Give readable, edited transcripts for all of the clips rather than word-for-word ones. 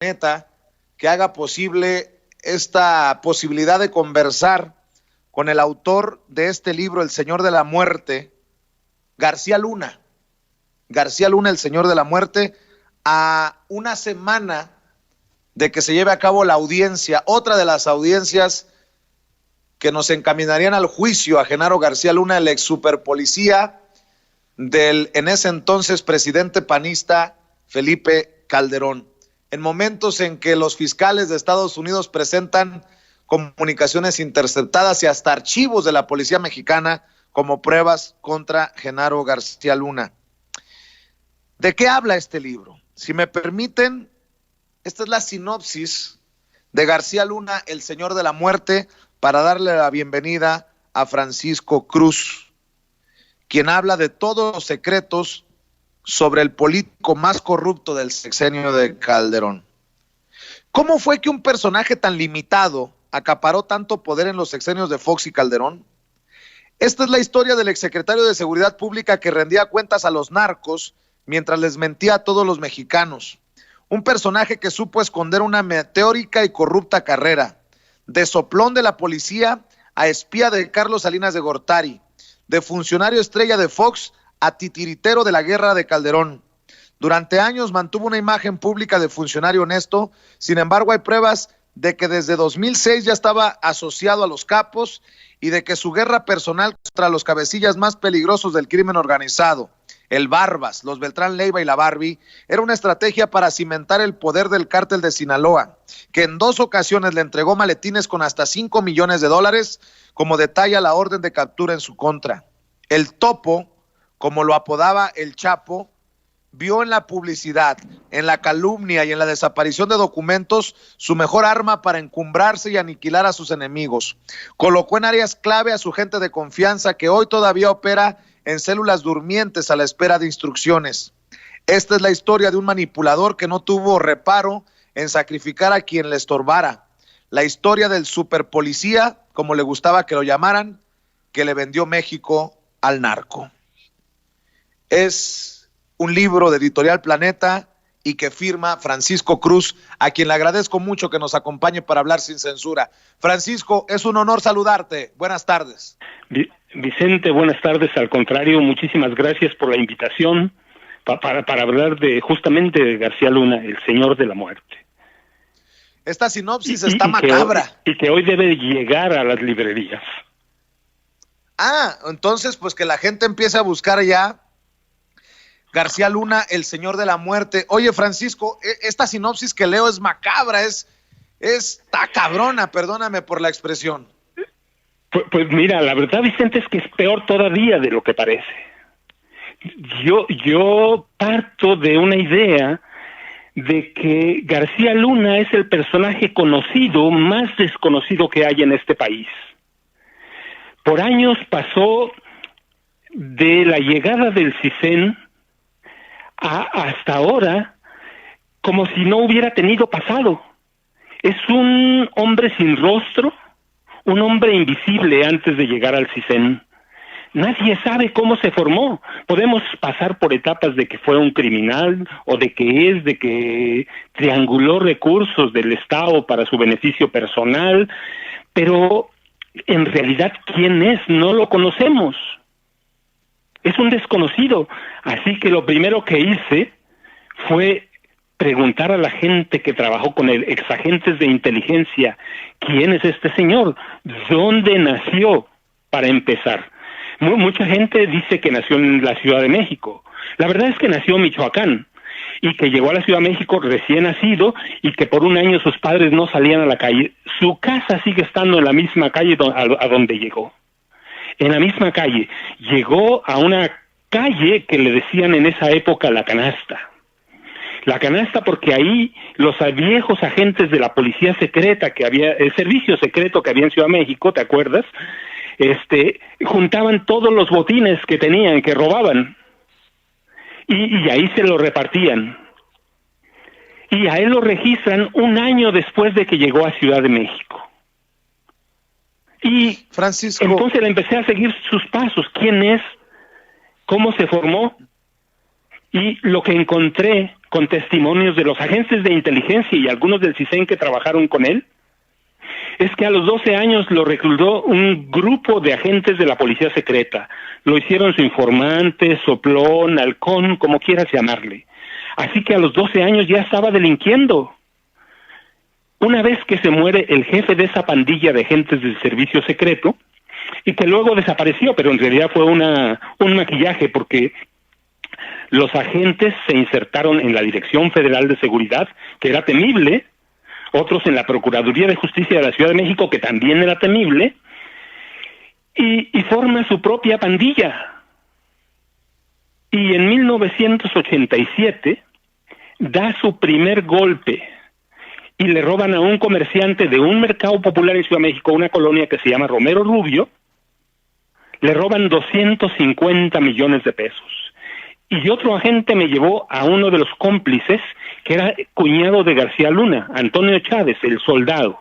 Planeta que haga posible esta posibilidad de conversar con el autor de este libro, El Señor de la Muerte, García Luna. García Luna, El Señor de la Muerte, a una semana de que se lleve a cabo la audiencia, otra de las audiencias que nos encaminarían al juicio a Genaro García Luna, el ex superpolicía del en ese entonces presidente panista Felipe Calderón. En momentos en que los fiscales de Estados Unidos presentan comunicaciones interceptadas y hasta archivos de la policía mexicana como pruebas contra Genaro García Luna. ¿De qué habla este libro? Si me permiten, esta es la sinopsis de García Luna, El Señor de la Muerte, para darle la bienvenida a Francisco Cruz, quien habla de todos los secretos sobre el político más corrupto del sexenio de Calderón. ¿Cómo fue que un personaje tan limitado acaparó tanto poder en los sexenios de Fox y Calderón? Esta es la historia del exsecretario de Seguridad Pública que rendía cuentas a los narcos mientras les mentía a todos los mexicanos. Un personaje que supo esconder una meteórica y corrupta carrera, de soplón de la policía a espía de Carlos Salinas de Gortari, de funcionario estrella de Fox a titiritero de la guerra de Calderón. Durante años mantuvo una imagen pública de funcionario honesto, sin embargo hay pruebas de que desde 2006 ya estaba asociado a los capos y de que su guerra personal contra los cabecillas más peligrosos del crimen organizado, el Barbas, los Beltrán Leiva y la Barbie, era una estrategia para cimentar el poder del cártel de Sinaloa, que en 2 ocasiones le entregó maletines con hasta $5 millones, como detalla la orden de captura en su contra. El Topo, como lo apodaba el Chapo, vio en la publicidad, en la calumnia y en la desaparición de documentos su mejor arma para encumbrarse y aniquilar a sus enemigos. Colocó en áreas clave a su gente de confianza que hoy todavía opera en células durmientes a la espera de instrucciones. Esta es la historia de un manipulador que no tuvo reparo en sacrificar a quien le estorbara. La historia del superpolicía, como le gustaba que lo llamaran, que le vendió México al narco. Es un libro de Editorial Planeta y que firma Francisco Cruz, a quien le agradezco mucho que nos acompañe para hablar sin censura. Francisco, es un honor saludarte. Buenas tardes. Vicente, buenas tardes. Al contrario, muchísimas gracias por la invitación para hablar justamente de García Luna, el Señor de la Muerte. Esta sinopsis está macabra. Y que hoy debe llegar a las librerías. Entonces pues que la gente empiece a buscar ya García Luna, El Señor de la Muerte. Oye, Francisco, esta sinopsis que leo es macabra, está cabrona, perdóname por la expresión. Pues mira, la verdad, Vicente, es que es peor todavía de lo que parece. Yo parto de una idea de que García Luna es el personaje conocido, más desconocido que hay en este país. Por años pasó de la llegada del CISEN hasta ahora como si no hubiera tenido pasado. Es un hombre sin rostro, un hombre invisible antes de llegar al CISEN. Nadie sabe cómo se formó. Podemos pasar por etapas de que fue un criminal o de que trianguló recursos del Estado para su beneficio personal, pero en realidad, ¿quién es? No lo conocemos. Es un desconocido. Así que lo primero que hice fue preguntar a la gente que trabajó con él, exagentes de inteligencia, ¿quién es este señor? ¿Dónde nació? Para empezar. Mucha gente dice que nació en la Ciudad de México. La verdad es que nació en Michoacán y que llegó a la Ciudad de México recién nacido y que por un año sus padres no salían a la calle. Su casa sigue estando en la misma calle a donde llegó. En la misma calle. Llegó a una calle que le decían en esa época La Canasta. La Canasta porque ahí los viejos agentes de la policía secreta que había, el servicio secreto que había en Ciudad de México, ¿te acuerdas? Juntaban todos los botines que tenían, que robaban, y ahí se lo repartían. Y a él lo registran un año después de que llegó a Ciudad de México. Y Francisco, entonces le empecé a seguir sus pasos. ¿Quién es? ¿Cómo se formó? Y lo que encontré con testimonios de los agentes de inteligencia y algunos del CISEN que trabajaron con él, es que a los 12 años lo reclutó un grupo de agentes de la policía secreta. Lo hicieron su informante, soplón, halcón, como quieras llamarle. Así que a los 12 años ya estaba delinquiendo. Una vez que se muere el jefe de esa pandilla de agentes del servicio secreto, y que luego desapareció, pero en realidad fue un maquillaje, porque los agentes se insertaron en la Dirección Federal de Seguridad, que era temible, otros en la Procuraduría de Justicia de la Ciudad de México, que también era temible, y forma su propia pandilla. Y en 1987 da su primer golpe y le roban a un comerciante de un mercado popular en Ciudad de México, una colonia que se llama Romero Rubio, le roban 250 millones de pesos. Y otro agente me llevó a uno de los cómplices, que era cuñado de García Luna, Antonio Chávez, el soldado.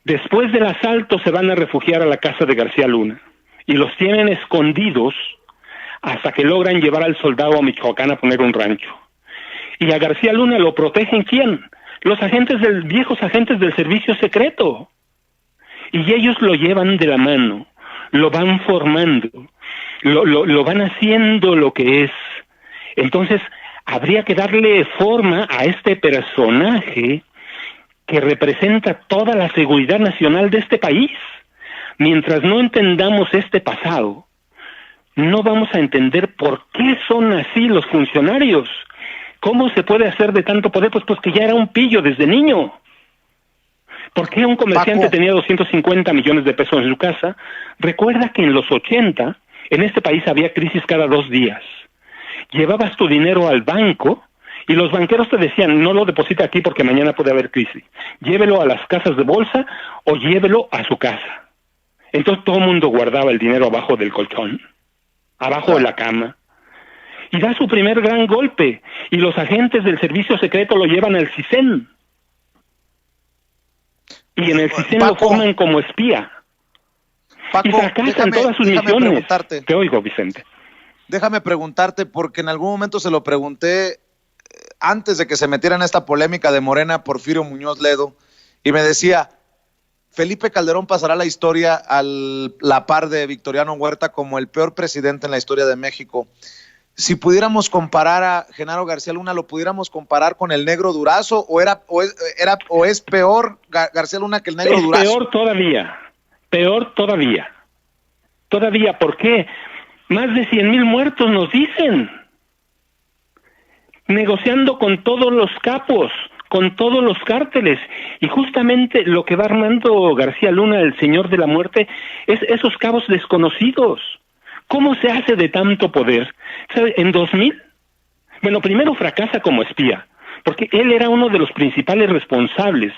Después del asalto se van a refugiar a la casa de García Luna y los tienen escondidos hasta que logran llevar al soldado a Michoacán a poner un rancho. Y a García Luna lo protegen, ¿quién? Los viejos agentes del servicio secreto. Y ellos lo llevan de la mano, lo van formando, lo van haciendo lo que es. Entonces, habría que darle forma a este personaje que representa toda la seguridad nacional de este país. Mientras no entendamos este pasado, no vamos a entender por qué son así los funcionarios. ¿Cómo se puede hacer de tanto poder? Pues que ya era un pillo desde niño. ¿Por qué un comerciante Paco tenía 250 millones de pesos en su casa? Recuerda que en los 80, en este país había crisis cada 2 días. Llevabas tu dinero al banco y los banqueros te decían, no lo deposita aquí porque mañana puede haber crisis. Llévelo a las casas de bolsa o llévelo a su casa. Entonces todo el mundo guardaba el dinero abajo del colchón, abajo de la cama. Y da su primer gran golpe, y los agentes del servicio secreto lo llevan al CISEN. Y en el CISEN lo forman como espía. Paco, y fracasan todas sus misiones. Te oigo, Vicente. Déjame preguntarte, porque en algún momento se lo pregunté antes de que se metiera en esta polémica de Morena, Porfirio Muñoz Ledo, y me decía, Felipe Calderón pasará a la historia a la par de Victoriano Huerta como el peor presidente en la historia de México. Si pudiéramos comparar a Genaro García Luna, ¿lo pudiéramos comparar con el Negro Durazo? ¿O es peor García Luna que el Negro Durazo? Peor todavía. Todavía, ¿por qué? Más de 100,000 muertos nos dicen. Negociando con todos los capos, con todos los cárteles. Y justamente lo que va armando García Luna, el señor de la muerte, es esos cabos desconocidos. ¿Cómo se hace de tanto poder? ¿Sabe? En 2000, bueno, primero fracasa como espía, porque él era uno de los principales responsables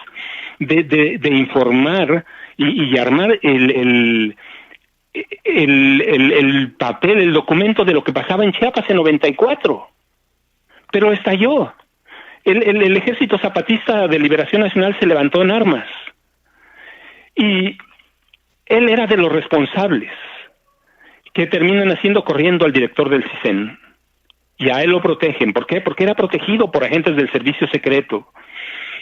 de informar y armar el papel, el documento de lo que pasaba en Chiapas en 94. Pero estalló. El Ejército Zapatista de Liberación Nacional se levantó en armas. Y él era de los responsables que terminan haciendo corriendo al director del CISEN. Y a él lo protegen. ¿Por qué? Porque era protegido por agentes del servicio secreto.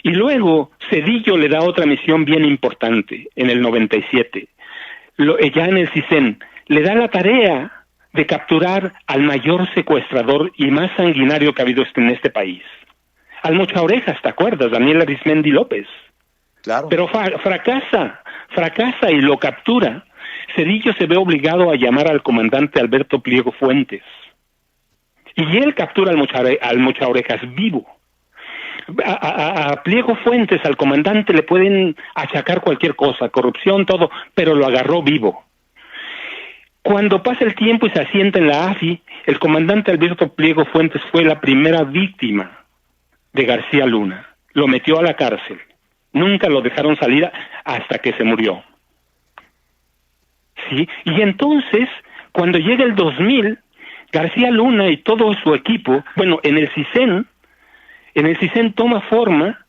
Y luego Zedillo le da otra misión bien importante en el 97. Ya en el CISEN, le da la tarea de capturar al mayor secuestrador y más sanguinario que ha habido en este país. Al Mocha Orejas, ¿te acuerdas? Daniel Arismendi López. Claro. Pero fracasa y lo captura. Zedillo se ve obligado a llamar al comandante Alberto Pliego Fuentes. Y él captura al Mocha Orejas vivo. A Pliego Fuentes, al comandante, le pueden achacar cualquier cosa, corrupción, todo, pero lo agarró vivo. Cuando pasa el tiempo y se asienta en la AFI, el comandante Alberto Pliego Fuentes fue la primera víctima de García Luna. Lo metió a la cárcel. Nunca lo dejaron salir hasta que se murió. ¿Sí? Y entonces, cuando llega el 2000, García Luna y todo su equipo, bueno, en el CISEN toma forma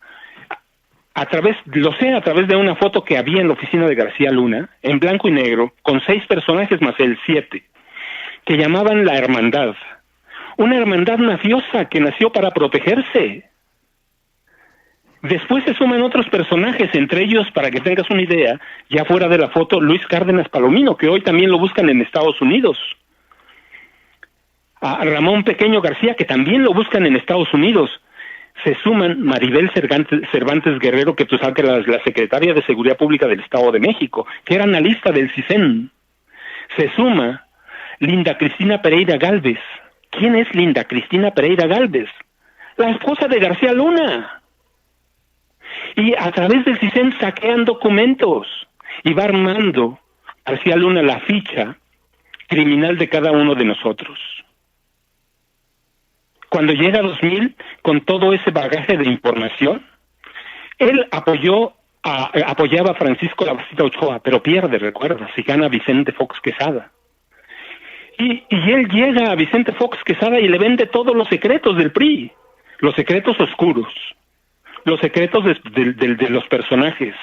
a través de una foto que había en la oficina de García Luna, en blanco y negro, con 6 personajes más el 7, que llamaban La Hermandad, una hermandad mafiosa que nació para protegerse. Después se suman otros personajes, entre ellos, para que tengas una idea, ya fuera de la foto, Luis Cárdenas Palomino, que hoy también lo buscan en Estados Unidos. A Ramón Pequeño García, que también lo buscan en Estados Unidos. Se suman Maribel Cervantes Guerrero, que tú sabes que la secretaria de Seguridad Pública del Estado de México, que era analista del CISEN. Se suma Linda Cristina Pereira Gálvez. ¿Quién es Linda Cristina Pereira Gálvez? La esposa de García Luna. Y a través del CISEN saquean documentos y va armando García Luna la ficha criminal de cada uno de nosotros. Cuando llega 2000, con todo ese bagaje de información, él apoyaba a Francisco Labastida Ochoa, pero pierde, recuerda, si gana Vicente Fox Quesada. Y él llega a Vicente Fox Quesada y le vende todos los secretos del PRI, los secretos oscuros, los secretos de los personajes,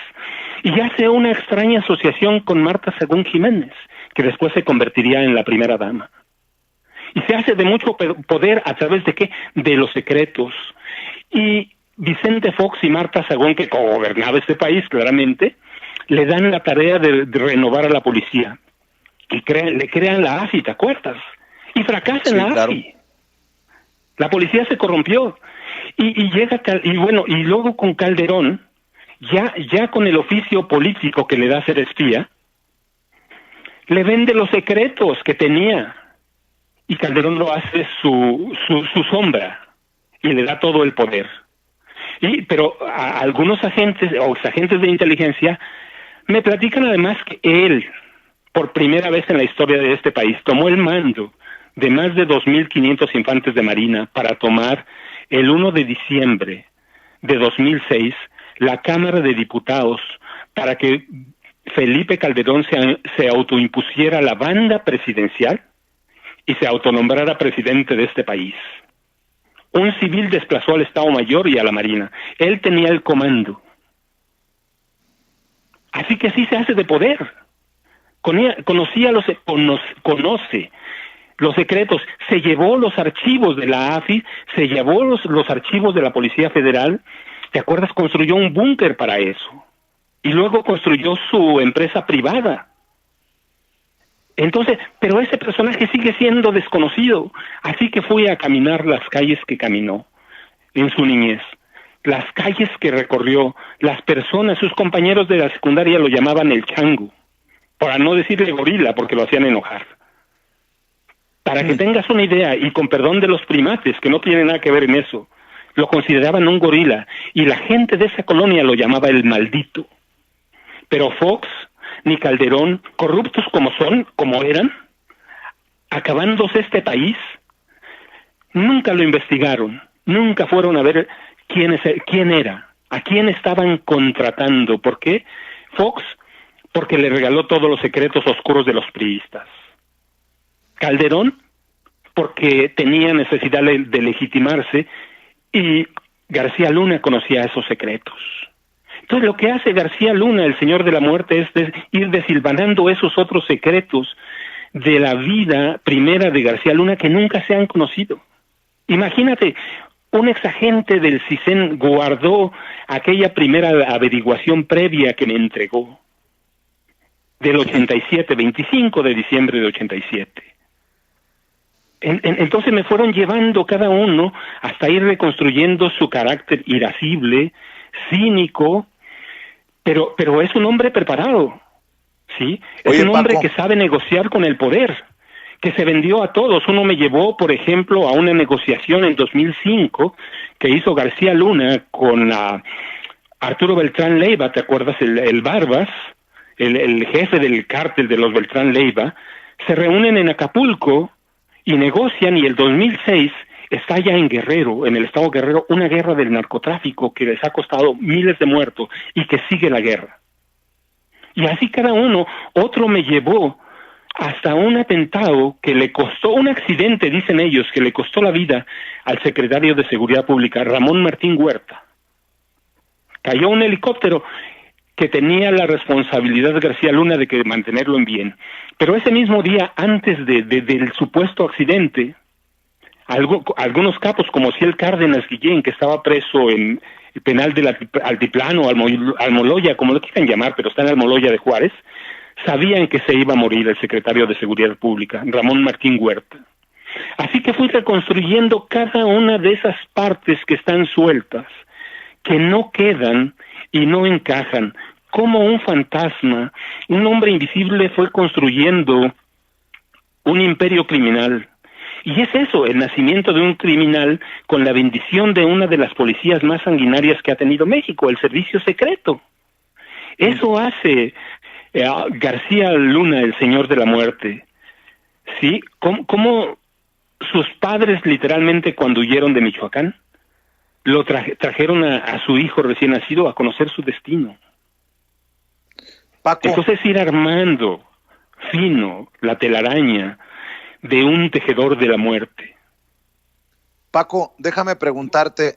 y hace una extraña asociación con Marta Sagún Jiménez, que después se convertiría en la primera dama. Y se hace de mucho poder a través de ¿qué? De los secretos. Y Vicente Fox y Marta Sagún, que gobernaba este país claramente, le dan la tarea de renovar a la policía. Y le crean la AFI, ¿te acuerdas? Y fracasa en la AFI. La policía se corrompió. Y llega, y luego con Calderón, ya con el oficio político que le da ser espía, le vende los secretos que tenía. Y Calderón lo hace su sombra y le da todo el poder. Pero a algunos agentes o exagentes de inteligencia me platican además que él, por primera vez en la historia de este país, tomó el mando de más de 2.500 infantes de marina para tomar el 1 de diciembre de 2006 la Cámara de Diputados para que Felipe Calderón se autoimpusiera la banda presidencial y se autonombrara presidente de este país. Un civil desplazó al Estado Mayor y a la Marina. Él tenía el comando. Así que así se hace de poder. Conoce los secretos, se llevó los archivos de la AFI, se llevó los archivos de la Policía Federal. ¿Te acuerdas? Construyó un búnker para eso. Y luego construyó su empresa privada. Entonces, pero ese personaje sigue siendo desconocido, así que fui a caminar las calles que caminó en su niñez, las calles que recorrió, las personas, sus compañeros de la secundaria lo llamaban el chango, para no decirle gorila, porque lo hacían enojar. Para que tengas una idea, y con perdón de los primates, que no tienen nada que ver en eso, lo consideraban un gorila, y la gente de esa colonia lo llamaba el maldito. Pero Fox ni Calderón, corruptos como eran, acabándose este país, nunca lo investigaron, nunca fueron a ver quién era, a quién estaban contratando. ¿Por qué? Fox, porque le regaló todos los secretos oscuros de los priistas. Calderón, porque tenía necesidad de legitimarse, y García Luna conocía esos secretos. Entonces lo que hace García Luna, el señor de la muerte, es ir desilvanando esos otros secretos de la vida primera de García Luna que nunca se han conocido. Imagínate, un exagente del CISEN guardó aquella primera averiguación previa que me entregó, del 87, 25 de diciembre de 87. Entonces me fueron llevando cada uno hasta ir reconstruyendo su carácter irascible, cínico, pero es un hombre preparado, ¿sí? Es un hombre que sabe negociar con el poder, que se vendió a todos. Uno me llevó, por ejemplo, a una negociación en 2005 que hizo García Luna con Arturo Beltrán Leiva, ¿te acuerdas? El Barbas, el jefe del cártel de los Beltrán Leiva. Se reúnen en Acapulco y negocian, y el 2006 estalla en Guerrero, en el estado Guerrero, una guerra del narcotráfico que les ha costado miles de muertos y que sigue la guerra. Y así cada uno. Otro me llevó hasta un atentado que le costó, un accidente, dicen ellos, que le costó la vida al secretario de Seguridad Pública, Ramón Martín Huerta. Cayó un helicóptero que tenía la responsabilidad de García Luna de mantenerlo en bien. Pero ese mismo día, antes del supuesto accidente, algunos capos como Ciel Cárdenas Guillén, que estaba preso en el penal del Altiplano, Almoloya, como lo quieran llamar, pero está en Almoloya de Juárez, sabían que se iba a morir el secretario de Seguridad Pública, Ramón Martín Huerta. Así que fui reconstruyendo cada una de esas partes que están sueltas, que no quedan y no encajan. Como un fantasma, un hombre invisible fue construyendo un imperio criminal. Y es eso, el nacimiento de un criminal con la bendición de una de las policías más sanguinarias que ha tenido México, el servicio secreto. Eso hace García Luna, el señor de la muerte. ¿Sí? ¿Cómo sus padres literalmente cuando huyeron de Michoacán lo trajeron a su hijo recién nacido a conocer su destino? Paco. Entonces ir armando fino la telaraña de un tejedor de la muerte. Paco, déjame preguntarte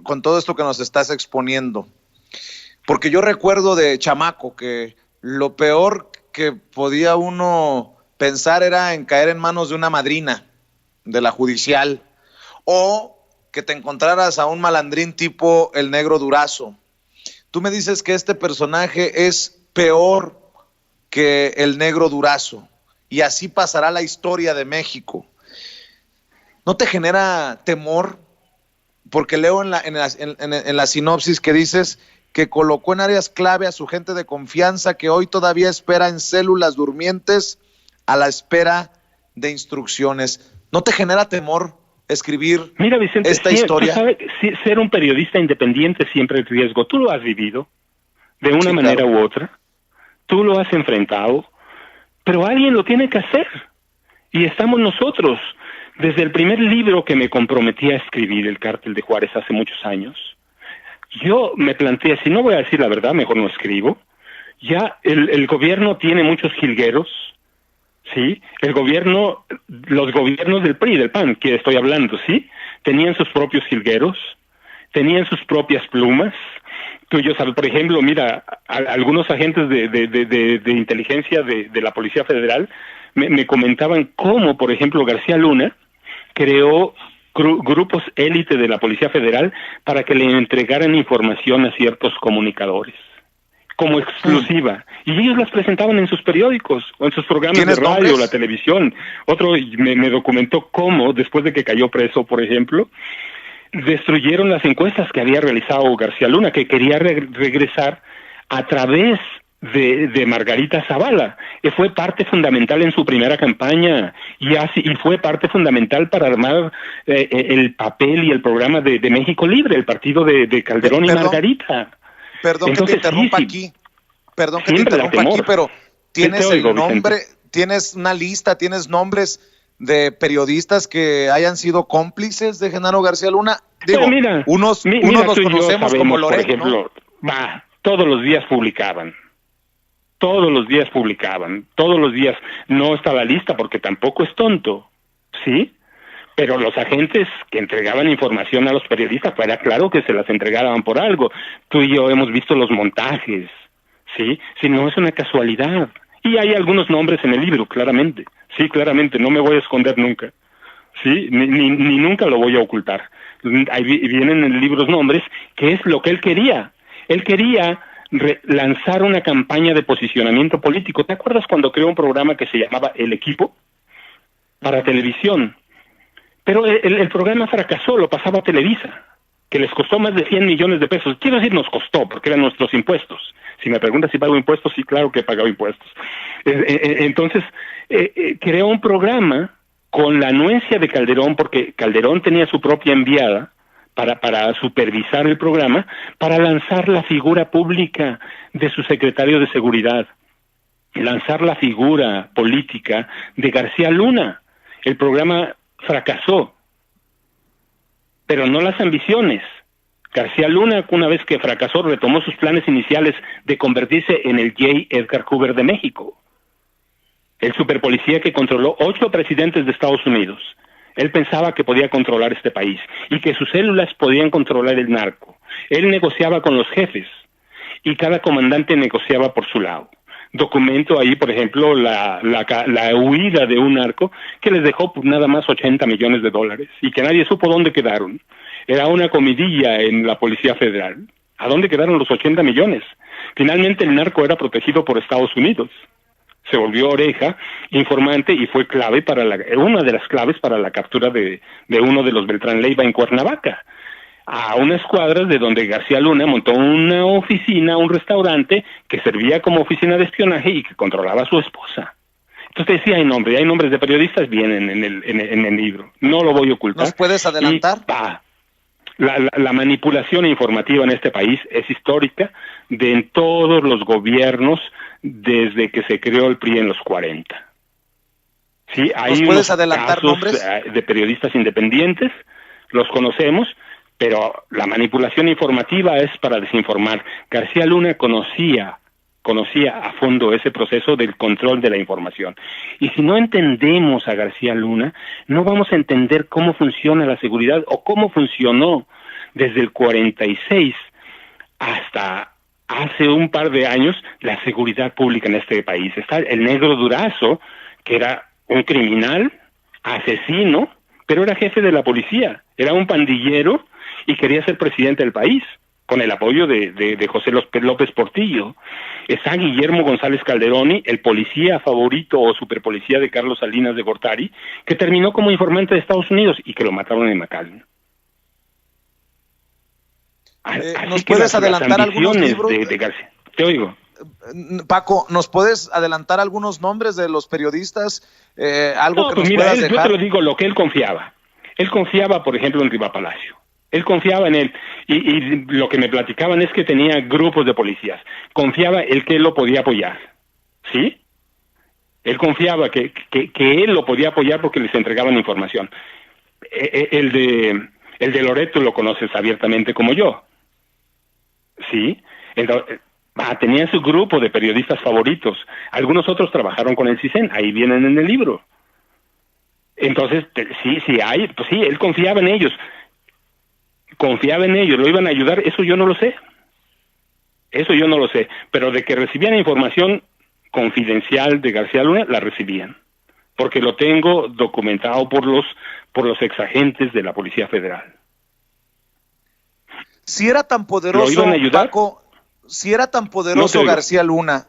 con todo esto que nos estás exponiendo, porque yo recuerdo de chamaco que lo peor que podía uno pensar era en caer en manos de una madrina de la judicial, o que te encontraras a un malandrín tipo el Negro Durazo. Tú me dices que este personaje es peor que el Negro Durazo, y así pasará la historia de México. ¿No te genera temor? Porque leo en la sinopsis que dices que colocó en áreas clave a su gente de confianza que hoy todavía espera en células durmientes a la espera de instrucciones. ¿No te genera temor escribir Vicente, esta historia? Tú sabes, ser un periodista independiente siempre es riesgo. Tú lo has vivido de una manera u otra. Tú lo has enfrentado, pero alguien lo tiene que hacer. Y estamos nosotros. Desde el primer libro que me comprometí a escribir, El Cártel de Juárez, hace muchos años, yo me planteé, si no voy a decir la verdad, mejor no escribo. Ya el gobierno tiene muchos jilgueros, ¿sí? Los gobiernos del PRI, del PAN, que estoy hablando, ¿sí? Tenían sus propios jilgueros, tenían sus propias plumas. Tú y yo sabes, por ejemplo, mira, algunos agentes de inteligencia de la Policía Federal me comentaban cómo, por ejemplo, García Luna creó grupos élite de la Policía Federal para que le entregaran información a ciertos comunicadores, como exclusiva. Y ellos las presentaban en sus periódicos, o en sus programas de radio, la televisión. Otro me documentó cómo, después de que cayó preso, por ejemplo, destruyeron las encuestas que había realizado García Luna, que quería regresar a través de Margarita Zavala, que fue parte fundamental en su primera campaña y fue parte fundamental para armar el papel y el programa de México Libre, el partido de Calderón y Margarita. Perdón. Entonces, que te interrumpa aquí. Perdón que te interrumpa aquí, pero tienes el nombre, Vicente. Tienes una lista, tienes nombres de periodistas que hayan sido cómplices de Genaro García Luna. Digo, mira, unos los conocemos como Loret, por ejemplo, ¿no? Todos los días publicaban. Todos los días no está la lista porque tampoco es tonto, ¿sí? Pero los agentes que entregaban información a los periodistas, pues era claro que se las entregaban por algo. Tú y yo hemos visto los montajes, ¿sí? Si no es una casualidad. Y hay algunos nombres en el libro, claramente. Sí, claramente, no me voy a esconder nunca. Sí, ni nunca lo voy a ocultar. Ahí vienen en el libro nombres, que es lo que él quería. Él quería lanzar una campaña de posicionamiento político. ¿Te acuerdas cuando creó un programa que se llamaba El Equipo? Para televisión. Pero el programa fracasó, lo pasaba a Televisa, que les costó más de 100 millones de pesos. Quiero decir, nos costó, porque eran nuestros impuestos. Si me preguntas si pago impuestos, sí, claro que he pagado impuestos. Entonces, creó un programa con la anuencia de Calderón, porque Calderón tenía su propia enviada para supervisar el programa, para lanzar la figura pública de su secretario de Seguridad, lanzar la figura política de García Luna. El programa fracasó, pero no las ambiciones. García Luna, una vez que fracasó, retomó sus planes iniciales de convertirse en el J. Edgar Hoover de México, el superpolicía que controló 8 presidentes de Estados Unidos. Él pensaba que podía controlar este país y que sus células podían controlar el narco. Él negociaba con los jefes y cada comandante negociaba por su lado. Documento ahí, por ejemplo, la huida de un narco que les dejó pues, nada más $80 millones y que nadie supo dónde quedaron. Era una comidilla en la Policía Federal. ¿A dónde quedaron los 80 millones? Finalmente el narco era protegido por Estados Unidos. Se volvió oreja, informante y fue clave para una de las claves para la captura de uno de los Beltrán Leiva en Cuernavaca. A unas cuadras de donde García Luna montó una oficina, un restaurante que servía como oficina de espionaje y que controlaba a su esposa. Entonces sí hay nombres de periodistas, vienen en el libro. No lo voy a ocultar. ¿Nos puedes adelantar? La manipulación informativa en este país es histórica en todos los gobiernos desde que se creó el PRI en los 40. Sí, hay ¿nos puedes adelantar casos nombres de periodistas independientes, los conocemos, pero la manipulación informativa es para desinformar. García Luna conocía a fondo ese proceso del control de la información. Y si no entendemos a García Luna, no vamos a entender cómo funciona la seguridad o cómo funcionó desde el 46 hasta hace un par de años la seguridad pública en este país. Está el Negro Durazo, que era un criminal, asesino, pero era jefe de la policía, era un pandillero y quería ser presidente del país, con el apoyo de José López Portillo. Está Guillermo González Calderoni, el policía favorito o superpolicía de Carlos Salinas de Gortari, que terminó como informante de Estados Unidos y que lo mataron en McAllen. ¿Nos puedes adelantar algunos libros? De García. Te oigo. Paco, ¿nos puedes adelantar algunos nombres de los periodistas? Algo que nos mira, puedas dejar. Yo te lo digo, lo que él confiaba. Él confiaba, por ejemplo, en Riva Palacio. Él confiaba en él, y lo que me platicaban es que tenía grupos de policías. Confiaba él que él lo podía apoyar, ¿sí? Él confiaba que él lo podía apoyar porque les entregaban información. El de Loreto lo conoces abiertamente como yo, ¿sí? Tenía su grupo de periodistas favoritos. Algunos otros trabajaron con el CISEN, ahí vienen en el libro. Entonces, sí hay, pues sí, él confiaba en ellos. ¿Lo iban a ayudar? Eso yo no lo sé. Pero de que recibían información confidencial de García Luna, la recibían. Porque lo tengo documentado por los exagentes de la Policía Federal. Si era tan poderoso, ¿lo iban a ayudar? Paco, si era tan poderoso García Luna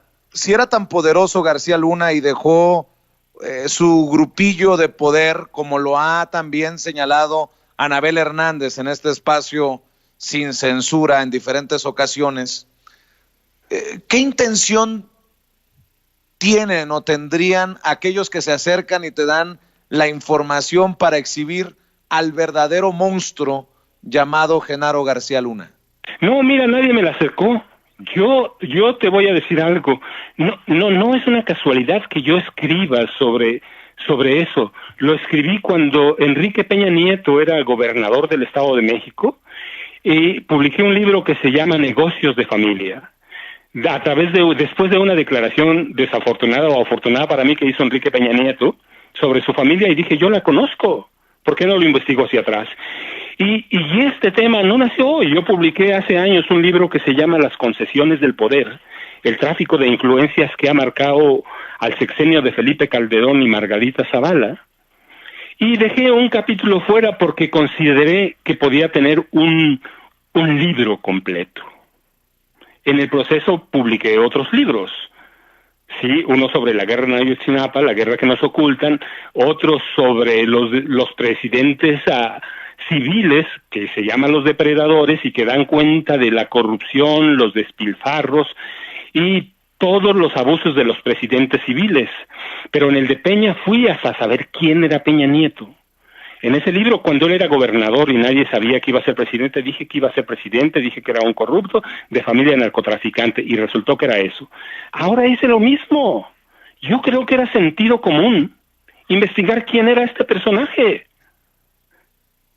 y dejó su grupillo de poder, como lo ha también señalado Anabel Hernández en este espacio sin censura en diferentes ocasiones, ¿qué intención tienen o tendrían aquellos que se acercan y te dan la información para exhibir al verdadero monstruo llamado Genaro García Luna? No, mira, nadie me la acercó. Yo te voy a decir algo. No es una casualidad que yo escriba sobre eso. Lo escribí cuando Enrique Peña Nieto era gobernador del Estado de México y publiqué un libro que se llama Negocios de Familia. Después de una declaración desafortunada o afortunada para mí que hizo Enrique Peña Nieto sobre su familia, y dije, yo la conozco, ¿por qué no lo investigo hacia atrás? Y este tema no nació hoy. Yo publiqué hace años un libro que se llama Las concesiones del poder, el tráfico de influencias que ha marcado al sexenio de Felipe Calderón y Margarita Zavala, y dejé un capítulo fuera porque consideré que podía tener un libro completo. En el proceso publiqué otros libros, sí, uno sobre la guerra en Ayotzinapa, la guerra que nos ocultan, otro sobre los presidentes civiles, que se llaman los depredadores y que dan cuenta de la corrupción, los despilfarros y todos los abusos de los presidentes civiles. Pero en el de Peña fui hasta saber quién era Peña Nieto. En ese libro, cuando él era gobernador y nadie sabía que iba a ser presidente, dije que iba a ser presidente, dije que era un corrupto de familia narcotraficante, y resultó que era eso. Ahora hice lo mismo. Yo creo que era sentido común investigar quién era este personaje.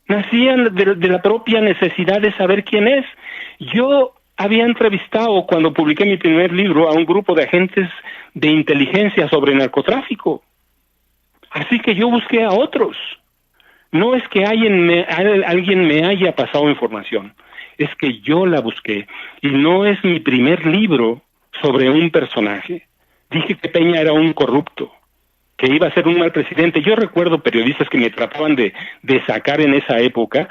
Nacían de la propia necesidad de saber quién es. Yo había entrevistado, cuando publiqué mi primer libro, a un grupo de agentes de inteligencia sobre narcotráfico. Así que yo busqué a otros. No es que alguien me haya pasado información, es que yo la busqué. Y no es mi primer libro sobre un personaje. Dije que Peña era un corrupto, que iba a ser un mal presidente. Yo recuerdo periodistas que me trataban de sacar en esa época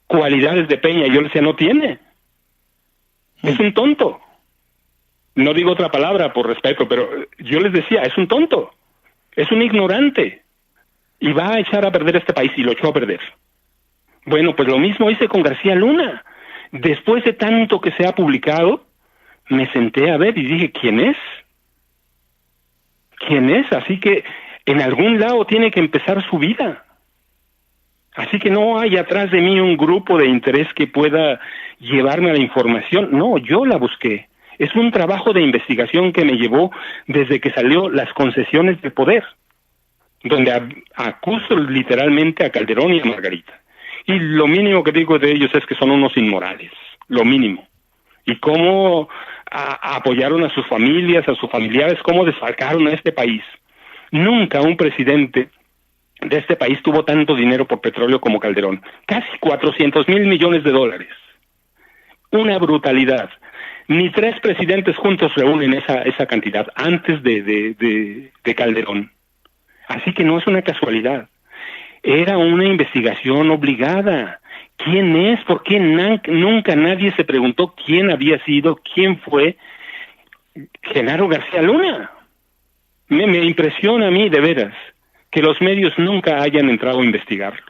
cualidades de Peña. Yo les decía, no tiene. Es un tonto. No digo otra palabra por respeto, pero yo les decía, es un tonto. Es un ignorante. Y va a echar a perder este país, y lo echó a perder. Bueno, pues lo mismo hice con García Luna. Después de tanto que se ha publicado, me senté a ver y dije, ¿quién es? ¿Quién es? Así que en algún lado tiene que empezar su vida. Así que no hay atrás de mí un grupo de interés que pueda llevarme a la información. No, yo la busqué. Es un trabajo de investigación que me llevó desde que salió Las concesiones de poder, donde acuso literalmente a Calderón y a Margarita. Y lo mínimo que digo de ellos es que son unos inmorales, lo mínimo. Y cómo apoyaron a sus familias, a sus familiares, cómo desfalcaron a este país. Nunca un presidente de este país tuvo tanto dinero por petróleo como Calderón. Casi 400,000 millones de dólares. Una brutalidad. Ni 3 presidentes juntos reúnen esa cantidad antes de Calderón. Así que no es una casualidad. Era una investigación obligada. ¿Quién es? ¿Por qué nunca nadie se preguntó quién había sido, quién fue Genaro García Luna? Me impresiona a mí, de veras, que los medios nunca hayan entrado a investigarlo.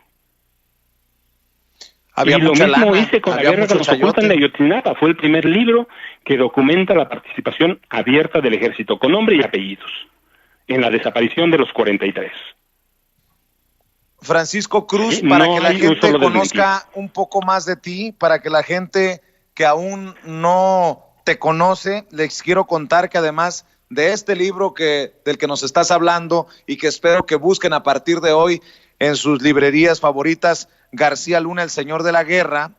Había y lo mucha mismo lana, hice con La había guerra que mucho nos ocultan de chayote. Ayotzinapa. Fue el primer libro que documenta la participación abierta del ejército, con nombre y apellidos, en la desaparición de los 43. Francisco Cruz, Sí, para no que la hay un gente solo conozca un poco más de ti, para que la gente que aún no te conoce, les quiero contar que además de este libro del que nos estás hablando y que espero que busquen a partir de hoy en sus librerías favoritas, García Luna, El Señor de la Guerra,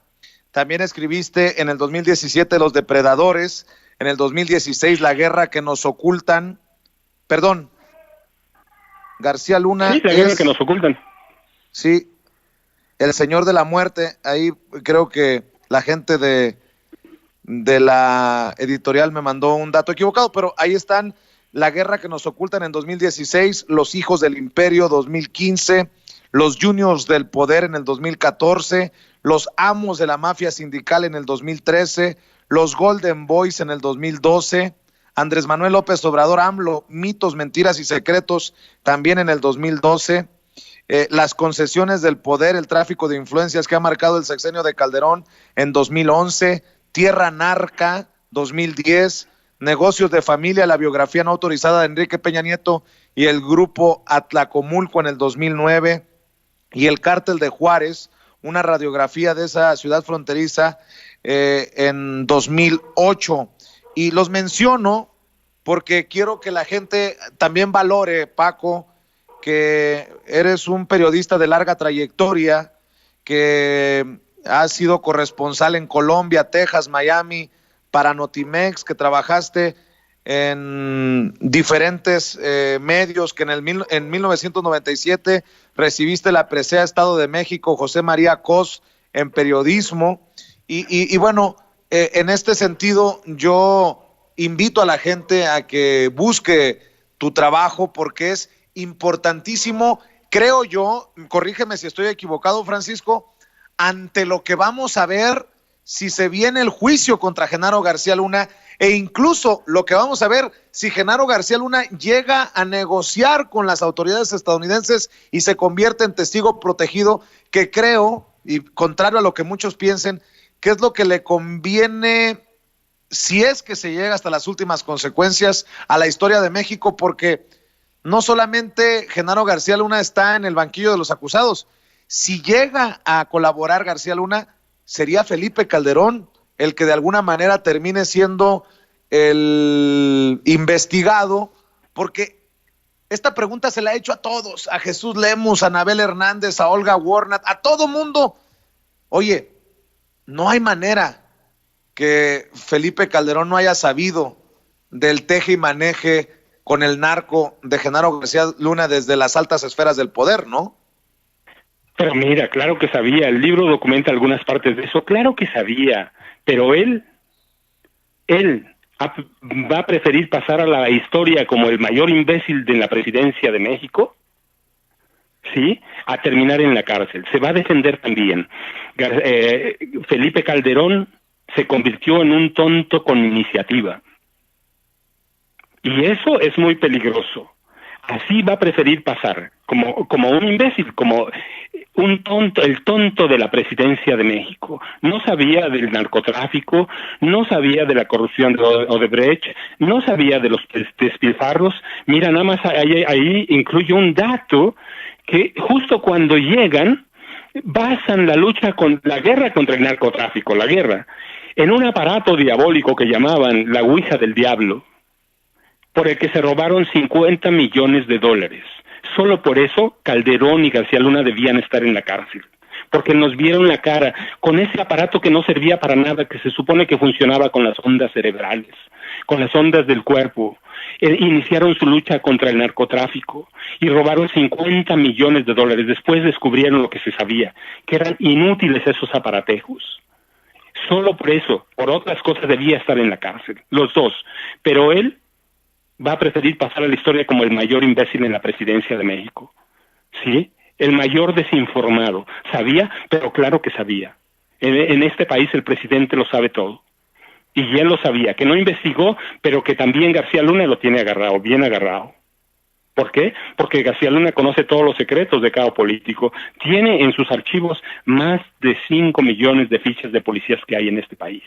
también escribiste en el 2017 Los Depredadores, en el 2016 La Guerra que nos ocultan, perdón, García Luna Sí, La guerra que nos ocultan. Sí, El Señor de la Muerte, ahí creo que la gente de la editorial me mandó un dato equivocado, pero ahí están: La Guerra que nos ocultan en 2016, Los Hijos del Imperio 2015, Los Juniors del Poder en el 2014, Los Amos de la Mafia Sindical en el 2013, Los Golden Boys en el 2012, Andrés Manuel López Obrador, AMLO, Mitos, Mentiras y Secretos también en el 2012, Las Concesiones del Poder, el tráfico de influencias que ha marcado el sexenio de Calderón en 2011, Tierra Narca 2010, Negocios de Familia, la biografía no autorizada de Enrique Peña Nieto y el grupo Atlacomulco en el 2009, y El Cártel de Juárez, una radiografía de esa ciudad fronteriza en 2008. Y los menciono porque quiero que la gente también valore, Paco, que eres un periodista de larga trayectoria, que has sido corresponsal en Colombia, Texas, Miami, para Notimex, que trabajaste en diferentes medios, que en 1997 recibiste la presea Estado de México José María Cos en periodismo, y bueno, en este sentido yo invito a la gente a que busque tu trabajo porque es importantísimo, creo yo, corrígeme si estoy equivocado, Francisco, ante lo que vamos a ver si se viene el juicio contra Genaro García Luna, e incluso lo que vamos a ver si Genaro García Luna llega a negociar con las autoridades estadounidenses y se convierte en testigo protegido, que creo, y contrario a lo que muchos piensen, que es lo que le conviene, si es que se llega hasta las últimas consecuencias, a la historia de México, porque no solamente Genaro García Luna está en el banquillo de los acusados, si llega a colaborar García Luna, sería Felipe Calderón el que de alguna manera termine siendo el investigado, porque esta pregunta se la ha hecho a todos, a Jesús Lemus, a Anabel Hernández, a Olga Warnat, a todo mundo. Oye, no hay manera que Felipe Calderón no haya sabido del teje y maneje con el narco de Genaro García Luna desde las altas esferas del poder, ¿no? Pero mira, claro que sabía, el libro documenta algunas partes de eso, claro que sabía, pero él, va a preferir pasar a la historia como el mayor imbécil de la presidencia de México, ¿sí?, a terminar en la cárcel. Se va a defender también. Felipe Calderón se convirtió en un tonto con iniciativa. Y eso es muy peligroso. Así va a preferir pasar, como un imbécil, como un tonto, el tonto de la presidencia de México. No sabía del narcotráfico, no sabía de la corrupción de Odebrecht, no sabía de los despilfarros. Mira, nada más ahí incluye un dato que justo cuando llegan, basan la guerra contra el narcotráfico, en un aparato diabólico que llamaban la Ouija del Diablo, por el que se robaron $50 millones. Solo por eso Calderón y García Luna debían estar en la cárcel, porque nos vieron la cara con ese aparato que no servía para nada, que se supone que funcionaba con las ondas cerebrales, con las ondas del cuerpo. Iniciaron su lucha contra el narcotráfico y robaron $50 millones. Después descubrieron lo que se sabía, que eran inútiles esos aparatejos. Solo por eso, por otras cosas debía estar en la cárcel, los dos. Pero él va a preferir pasar a la historia como el mayor imbécil en la presidencia de México, ¿sí? El mayor desinformado. Sabía, pero claro que sabía. En este país el presidente lo sabe todo. Y él lo sabía, que no investigó, pero que también García Luna lo tiene agarrado, bien agarrado. ¿Por qué? Porque García Luna conoce todos los secretos de cada político. Tiene en sus archivos más de 5 millones de fichas de policías que hay en este país.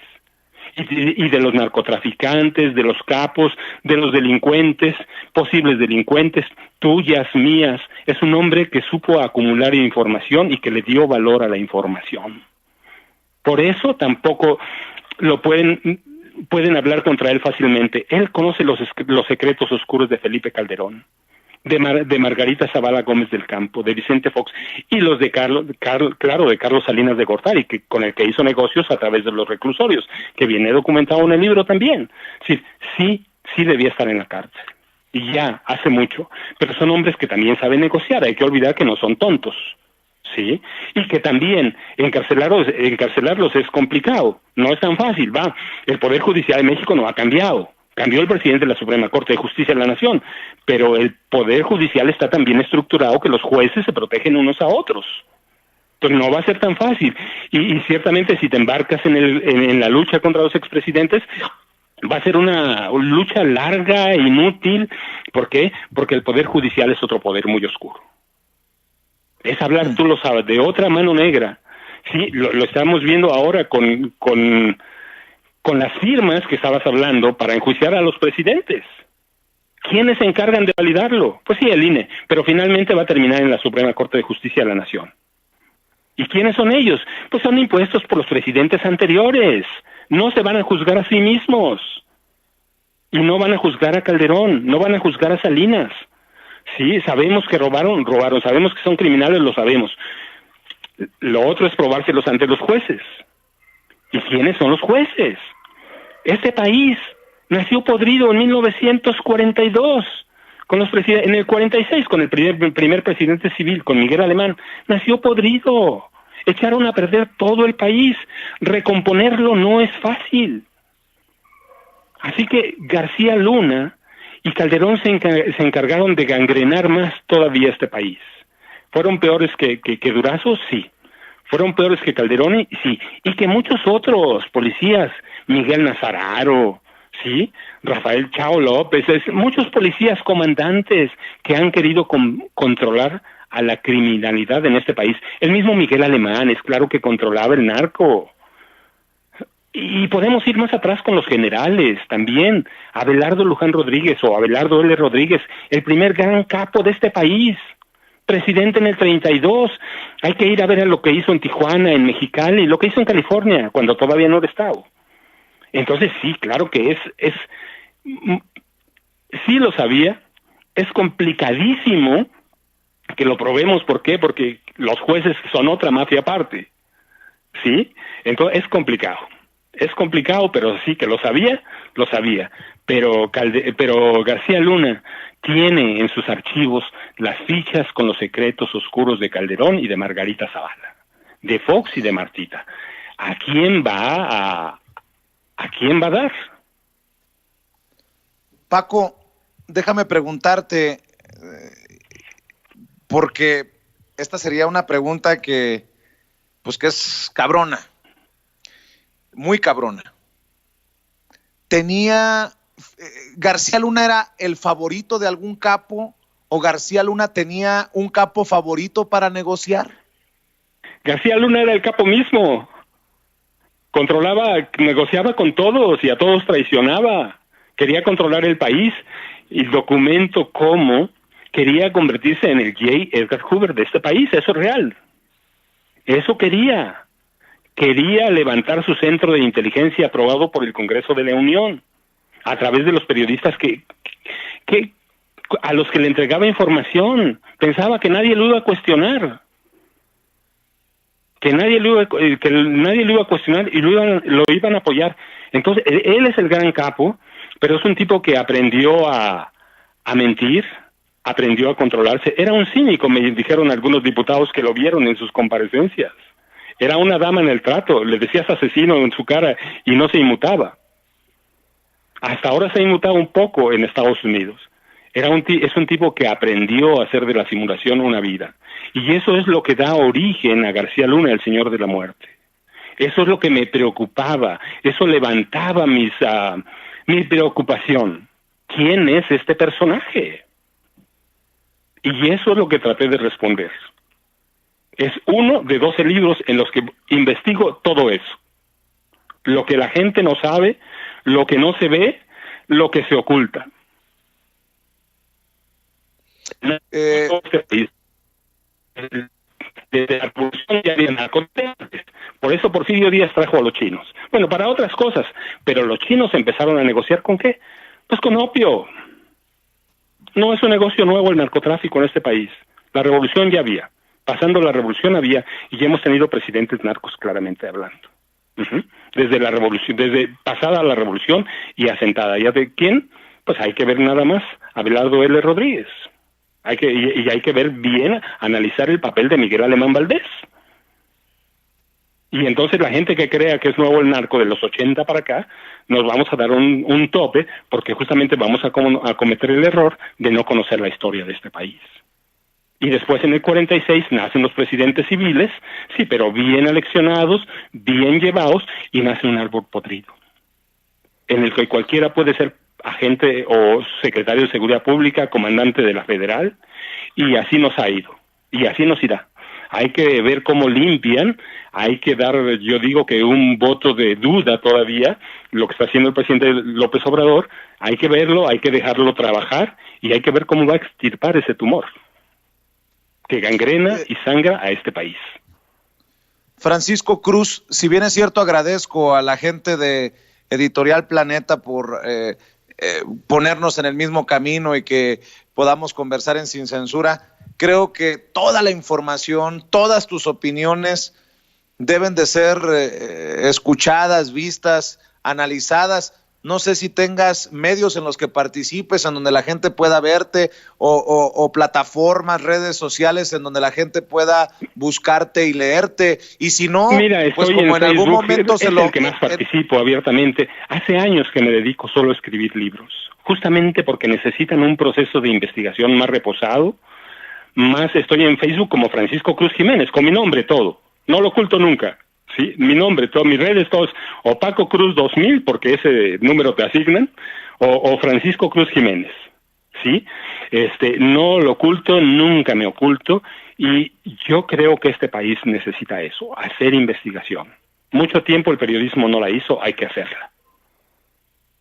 Y de los narcotraficantes, de los capos, de los delincuentes, posibles delincuentes, tuyas, mías. Es un hombre que supo acumular información y que le dio valor a la información. Por eso tampoco lo pueden hablar contra él fácilmente. Él conoce los secretos oscuros de Felipe Calderón, de Margarita Zavala Gómez del Campo, de Vicente Fox, y los de Carlos Salinas de Gortari, con el que hizo negocios a través de los reclusorios, que viene documentado en el libro también. Sí debía estar en la cárcel, y ya, hace mucho, pero son hombres que también saben negociar, hay que olvidar que no son tontos, ¿sí? Y que también encarcelarlos es complicado, no es tan fácil, el Poder Judicial de México no ha cambiado. Cambió el presidente de la Suprema Corte de Justicia de la Nación, pero el Poder Judicial está tan bien estructurado que los jueces se protegen unos a otros. Entonces no va a ser tan fácil. Y ciertamente si te embarcas en la lucha contra los expresidentes, va a ser una lucha larga e inútil. ¿Por qué? Porque el Poder Judicial es otro poder muy oscuro. Es hablar, tú lo sabes, de otra mano negra. Sí, lo estamos viendo ahora con las firmas que estabas hablando para enjuiciar a los presidentes. ¿Quiénes se encargan de validarlo? Pues sí, el INE, pero finalmente va a terminar en la Suprema Corte de Justicia de la Nación. ¿Y quiénes son ellos? Pues son impuestos por los presidentes anteriores. No se van a juzgar a sí mismos. Y no van a juzgar a Calderón, no van a juzgar a Salinas. Sí, sabemos que robaron, sabemos que son criminales, lo sabemos. Lo otro es probárselos ante los jueces. ¿Y quiénes son los jueces? Este país nació podrido en 1942, en el 46, con el primer presidente civil, con Miguel Alemán. Nació podrido. Echaron a perder todo el país. Recomponerlo no es fácil. Así que García Luna y Calderón se encargaron de gangrenar más todavía este país. ¿Fueron peores que Durazo? Sí. ¿Fueron peores que Calderón? Sí. Y que muchos otros policías, Miguel Nazararo, ¿sí? Rafael Chao López, muchos policías comandantes que han querido controlar a la criminalidad en este país. El mismo Miguel Alemán, es claro que controlaba el narco. Y podemos ir más atrás con los generales también. Abelardo Luján Rodríguez o Abelardo L. Rodríguez, el primer gran capo de este país. Presidente en el 32, hay que ir a ver lo que hizo en Tijuana, en Mexicali, lo que hizo en California, cuando todavía no era estado. Entonces sí, claro que sí lo sabía, es complicadísimo que lo probemos. ¿Por qué? Porque los jueces son otra mafia aparte, ¿sí? Entonces es complicado, pero sí que lo sabía, pero García Luna tiene en sus archivos las fichas con los secretos oscuros de Calderón y de Margarita Zavala, de Fox y de Martita. ¿A quién va a dar? Paco, déjame preguntarte, porque esta sería una pregunta que es cabrona, muy cabrona. ¿García Luna era el favorito de algún capo o García Luna tenía un capo favorito para negociar? García Luna era el capo mismo. Controlaba, negociaba con todos y a todos traicionaba. Quería controlar el país y documento cómo quería convertirse en el J. Edgar Hoover de este país. Eso es real. Eso quería. Quería levantar su centro de inteligencia aprobado por el Congreso de la Unión a través de los periodistas que a los que le entregaba información. Pensaba que nadie lo iba a cuestionar. Que nadie lo iba a cuestionar y lo iban a apoyar. Entonces, él es el gran capo, pero es un tipo que aprendió a mentir, aprendió a controlarse. Era un cínico, me dijeron algunos diputados que lo vieron en sus comparecencias. Era una dama en el trato, le decías asesino en su cara y no se inmutaba. Hasta ahora se ha inmutado un poco en Estados Unidos. Es un tipo que aprendió a hacer de la simulación una vida. Y eso es lo que da origen a García Luna, el Señor de la Muerte. Eso es lo que me preocupaba, eso levantaba mi preocupación. ¿Quién es este personaje? Y eso es lo que traté de responder. Es uno de 12 libros en los que investigo todo eso. Lo que la gente no sabe, lo que no se ve, lo que se oculta. Desde la revolución ya había narcotraficantes. Por eso Porfirio Díaz trajo a los chinos. Bueno, para otras cosas. Pero los chinos empezaron a negociar ¿con qué? Pues con opio. No es un negocio nuevo el narcotráfico en este país. La revolución ya había. Pasando la revolución había. Y ya hemos tenido presidentes narcos, claramente hablando. Desde la revolución, desde pasada la revolución y asentada. ¿Ya de quién? Pues hay que ver nada más. Abelardo L. Rodríguez. Hay que ver bien, analizar el papel de Miguel Alemán Valdés. Y entonces la gente que crea que es nuevo el narco de los 80 para acá, nos vamos a dar un tope, porque justamente vamos a cometer el error de no conocer la historia de este país. Y después en el 46 nacen los presidentes civiles, sí, pero bien aleccionados, bien llevados, y nace un árbol podrido, en el que cualquiera puede ser agente o secretario de Seguridad Pública, comandante de la Federal, y así nos ha ido, y así nos irá. Hay que ver cómo limpian, hay que dar, yo digo que un voto de duda todavía, lo que está haciendo el presidente López Obrador, hay que verlo, hay que dejarlo trabajar, y hay que ver cómo va a extirpar ese tumor, que gangrena y sangra a este país. Francisco Cruz, si bien es cierto, agradezco a la gente de Editorial Planeta por ponernos en el mismo camino y que podamos conversar en Sin Censura. Creo que toda la información, todas tus opiniones deben de ser escuchadas, vistas, analizadas. No sé si tengas medios en los que participes, en donde la gente pueda verte, o plataformas, redes sociales en donde la gente pueda buscarte y leerte. Y si no, mira, pues como en Facebook, algún momento es el que más participo abiertamente. Hace años que me dedico solo a escribir libros, justamente porque necesitan un proceso de investigación más reposado. Más estoy en Facebook como Francisco Cruz Jiménez, con mi nombre todo. No lo oculto nunca. Sí, mi nombre, todas mis redes, todos, o Paco Cruz 2000, porque ese número te asignan, o Francisco Cruz Jiménez, ¿sí? No lo oculto, nunca me oculto, y yo creo que este país necesita eso, hacer investigación. Mucho tiempo el periodismo no la hizo, hay que hacerla.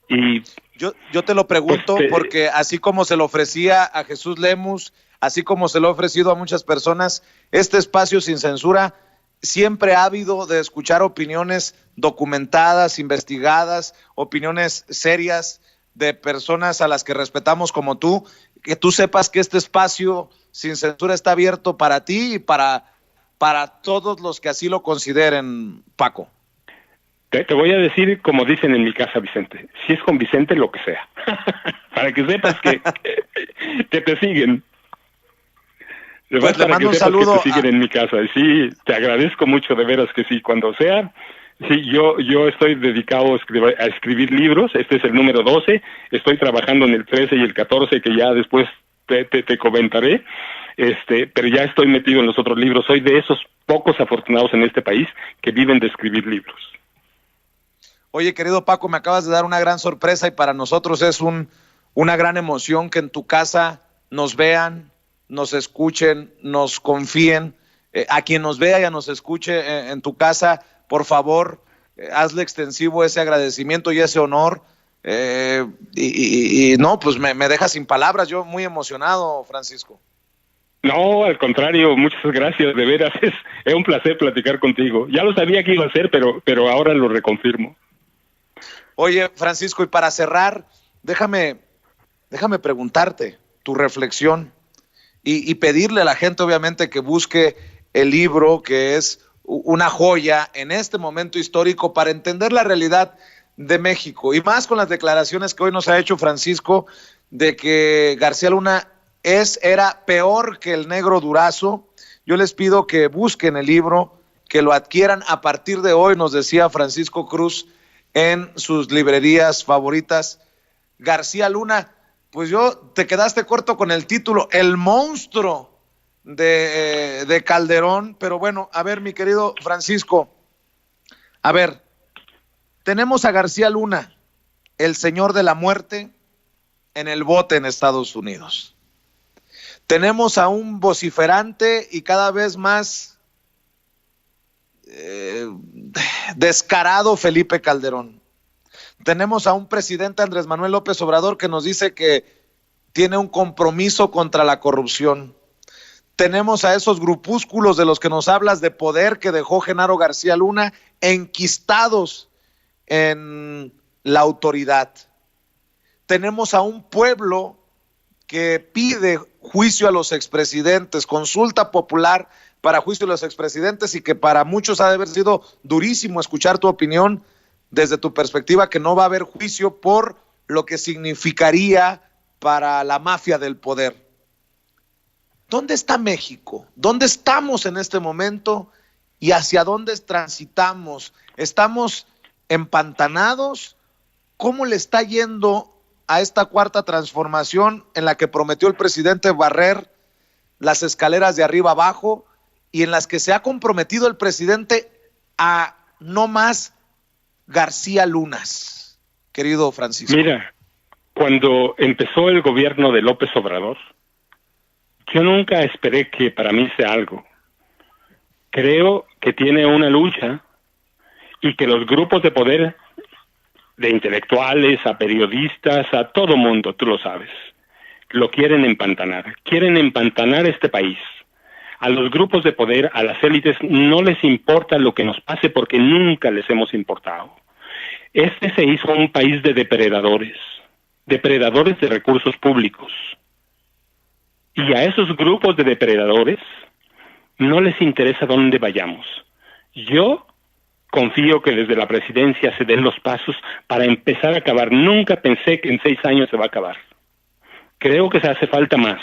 Y yo te lo pregunto porque así como se lo ofrecía a Jesús Lemus, así como se lo ha ofrecido a muchas personas, este espacio Sin Censura siempre ha habido de escuchar opiniones documentadas, investigadas, opiniones serias de personas a las que respetamos como tú, que tú sepas que este espacio Sin Censura está abierto para ti y para todos los que así lo consideren, Paco. Te voy a decir como dicen en mi casa, Vicente, si es con Vicente, lo que sea, para que sepas que te siguen. Pues le mando un saludo. Que siguen en mi casa. Sí, te agradezco mucho, de veras que sí. Cuando sea, Sí, yo estoy dedicado a escribir libros. Este es el número 12. Estoy trabajando en el 13 y el 14, que ya después te comentaré. Pero ya estoy metido en los otros libros. Soy de esos pocos afortunados en este país que viven de escribir libros. Oye, querido Paco, me acabas de dar una gran sorpresa y para nosotros es una gran emoción que en tu casa nos vean, nos escuchen, nos confíen. A quien nos vea y nos escuche en tu casa, por favor, hazle extensivo ese agradecimiento y ese honor. Y no, pues me deja sin palabras, yo muy emocionado, Francisco. No, al contrario, muchas gracias, de veras, es un placer platicar contigo. Ya lo sabía que iba a ser, pero ahora lo reconfirmo. Oye, Francisco, y para cerrar, déjame preguntarte tu reflexión y pedirle a la gente, obviamente, que busque el libro, que es una joya en este momento histórico para entender la realidad de México, y más con las declaraciones que hoy nos ha hecho Francisco de que García Luna era peor que el negro Durazo. Yo les pido que busquen el libro, que lo adquieran a partir de hoy, nos decía Francisco Cruz, en sus librerías favoritas. García Luna, pues te quedaste corto con el título, El monstruo de Calderón, pero bueno, a ver, mi querido Francisco, a ver, tenemos a García Luna, el señor de la muerte, en el bote en Estados Unidos. Tenemos a un vociferante y cada vez más descarado Felipe Calderón. Tenemos a un presidente, Andrés Manuel López Obrador, que nos dice que tiene un compromiso contra la corrupción. Tenemos a esos grupúsculos de los que nos hablas de poder que dejó Genaro García Luna enquistados en la autoridad. Tenemos a un pueblo que pide juicio a los expresidentes, consulta popular para juicio a los expresidentes, y que para muchos ha de haber sido durísimo escuchar tu opinión desde tu perspectiva, que no va a haber juicio por lo que significaría para la mafia del poder. ¿Dónde está México? ¿Dónde estamos en este momento y hacia dónde transitamos? ¿Estamos empantanados? ¿Cómo le está yendo a esta cuarta transformación en la que prometió el presidente barrer las escaleras de arriba abajo y en las que se ha comprometido el presidente a no más García Lunas, querido Francisco? Mira, cuando empezó el gobierno de López Obrador, yo nunca esperé que para mí sea algo. Creo que tiene una lucha y que los grupos de poder, de intelectuales, a periodistas, a todo mundo, tú lo sabes, lo quieren empantanar. Quieren empantanar este país. A los grupos de poder, a las élites, no les importa lo que nos pase porque nunca les hemos importado. Este se hizo un país de depredadores de recursos públicos. Y a esos grupos de depredadores no les interesa dónde vayamos. Yo confío que desde la presidencia se den los pasos para empezar a acabar. Nunca pensé que en 6 años se va a acabar. Creo que se hace falta más.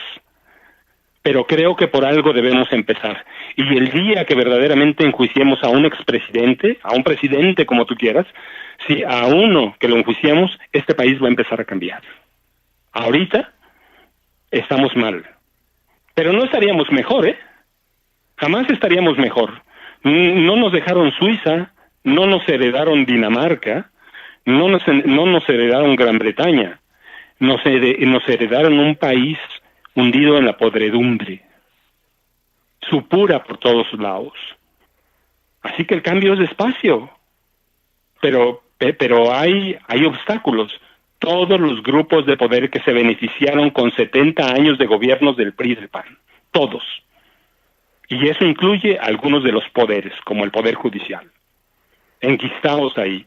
Pero creo que por algo debemos empezar. Y el día que verdaderamente enjuiciemos a un expresidente, a un presidente como tú quieras, si a uno que lo enjuiciamos, este país va a empezar a cambiar. Ahorita estamos mal. Pero no estaríamos mejor, ¿eh? Jamás estaríamos mejor. No nos dejaron Suiza, no nos heredaron Dinamarca, no nos heredaron Gran Bretaña, nos heredaron un país hundido en la podredumbre, supura por todos lados. Así que el cambio es despacio, pero hay obstáculos. Todos los grupos de poder que se beneficiaron con 70 años de gobiernos del PRI y del PAN, todos. Y eso incluye algunos de los poderes, como el Poder Judicial, enquistados ahí.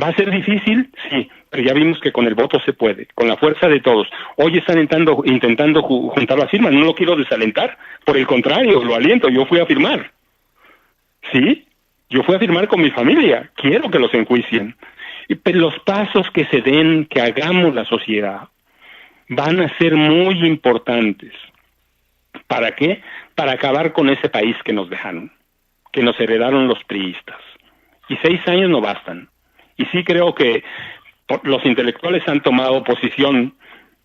¿Va a ser difícil? Sí, pero ya vimos que con el voto se puede, con la fuerza de todos. Hoy están intentando juntar las firmas, no lo quiero desalentar, por el contrario, lo aliento, yo fui a firmar. ¿Sí? Yo fui a firmar con mi familia, quiero que los enjuicien. Pero los pasos que se den, que hagamos la sociedad, van a ser muy importantes. ¿Para qué? Para acabar con ese país que nos dejaron, que nos heredaron los priistas. y 6 años no bastan. Y sí creo que los intelectuales han tomado posición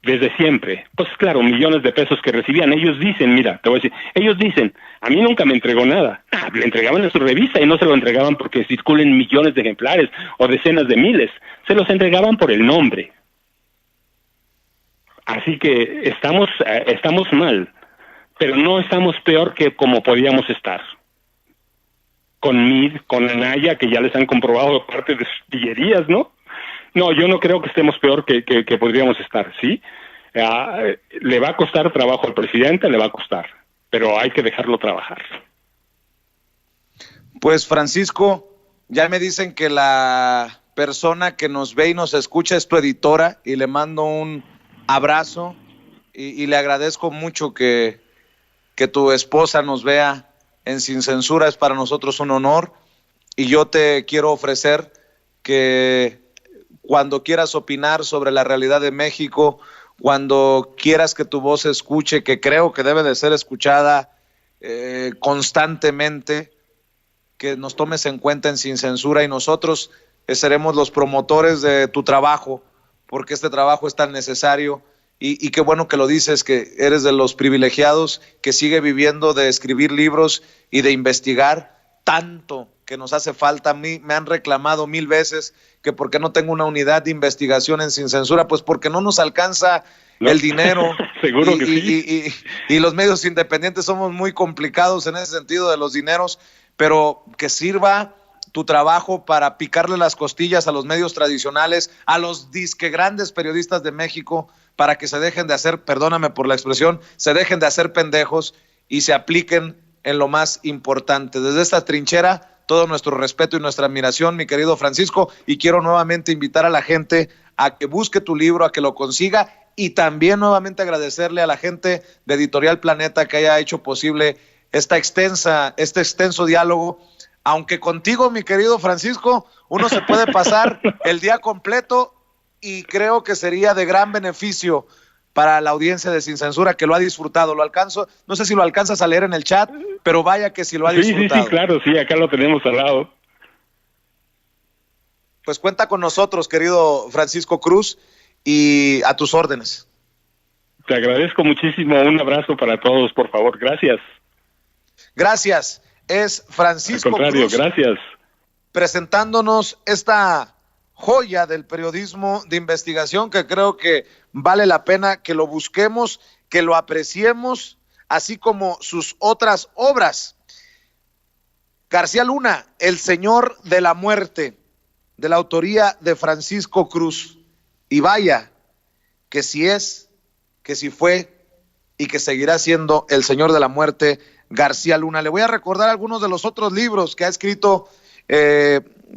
desde siempre. Pues claro, millones de pesos que recibían. Ellos dicen, mira, te voy a decir, ellos dicen, a mí nunca me entregó nada. Le entregaban en su revista y no se lo entregaban porque circulen millones de ejemplares o decenas de miles. Se los entregaban por el nombre. Así que estamos mal, pero no estamos peor que como podíamos estar. Con MID, con Anaya, que ya les han comprobado parte de sus pillerías, ¿no? No, yo no creo que estemos peor que podríamos estar, ¿sí? Le va a costar trabajo al presidente, le va a costar, pero hay que dejarlo trabajar. Pues Francisco, ya me dicen que la persona que nos ve y nos escucha es tu editora y le mando un abrazo y le agradezco mucho que tu esposa nos vea en Sin Censura. Es para nosotros un honor y yo te quiero ofrecer que cuando quieras opinar sobre la realidad de México, cuando quieras que tu voz se escuche, que creo que debe de ser escuchada constantemente, que nos tomes en cuenta en Sin Censura y nosotros seremos los promotores de tu trabajo, porque este trabajo es tan necesario y qué bueno que lo dices, que eres de los privilegiados que sigue viviendo de escribir libros y de investigar tanto que nos hace falta. A mí me han reclamado 1000 veces que por qué no tengo una unidad de investigación en Sin Censura, pues porque no nos alcanza el dinero. Seguro que sí. Y los medios independientes somos muy complicados en ese sentido de los dineros, pero que sirva tu trabajo para picarle las costillas a los medios tradicionales, a los disque grandes periodistas de México, para que se dejen de hacer, perdóname por la expresión, se dejen de hacer pendejos y se apliquen en lo más importante. Desde esta trinchera, todo nuestro respeto y nuestra admiración, mi querido Francisco, y quiero nuevamente invitar a la gente a que busque tu libro, a que lo consiga, y también nuevamente agradecerle a la gente de Editorial Planeta que haya hecho posible este extenso diálogo, aunque contigo, mi querido Francisco, uno se puede pasar el día completo y creo que sería de gran beneficio para la audiencia de Sin Censura, que lo ha disfrutado. No sé si lo alcanzas a leer en el chat, pero vaya que si lo ha disfrutado. Sí, claro, sí, acá lo tenemos al lado. Pues cuenta con nosotros, querido Francisco Cruz, y a tus órdenes. Te agradezco muchísimo, un abrazo para todos, por favor, gracias. Gracias, es Francisco Al contrario, Cruz, gracias. presentándonos esta joya del periodismo de investigación que creo que vale la pena que lo busquemos, que lo apreciemos, así como sus otras obras. García Luna, El Señor de la Muerte, de la autoría de Francisco Cruz. Y vaya, que si es, que si fue y que seguirá siendo el Señor de la Muerte, García Luna. Le voy a recordar algunos de los otros libros que ha escrito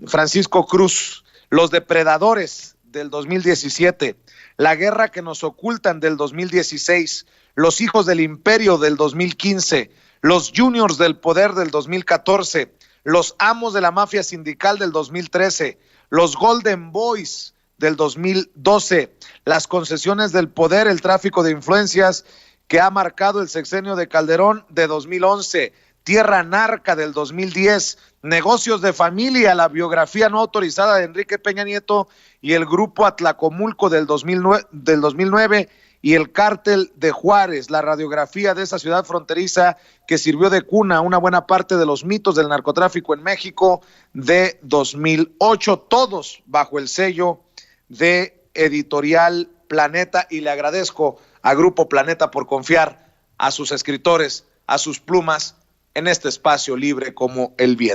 Francisco Cruz. Los Depredadores, del 2017, La Guerra que nos ocultan, del 2016, Los Hijos del Imperio, del 2015, Los Juniors del Poder, del 2014, Los Amos de la Mafia Sindical, del 2013, Los Golden Boys, del 2012, Las Concesiones del Poder, el tráfico de influencias que ha marcado el sexenio de Calderón, de 2011, Tierra Narca, del 2010, Negocios de Familia, la biografía no autorizada de Enrique Peña Nieto y el Grupo Atlacomulco, del 2009, y El Cártel de Juárez, la radiografía de esa ciudad fronteriza que sirvió de cuna a una buena parte de los mitos del narcotráfico en México, de 2008, todos bajo el sello de Editorial Planeta, y le agradezco a Grupo Planeta por confiar a sus escritores, a sus plumas, en este espacio libre como el viento.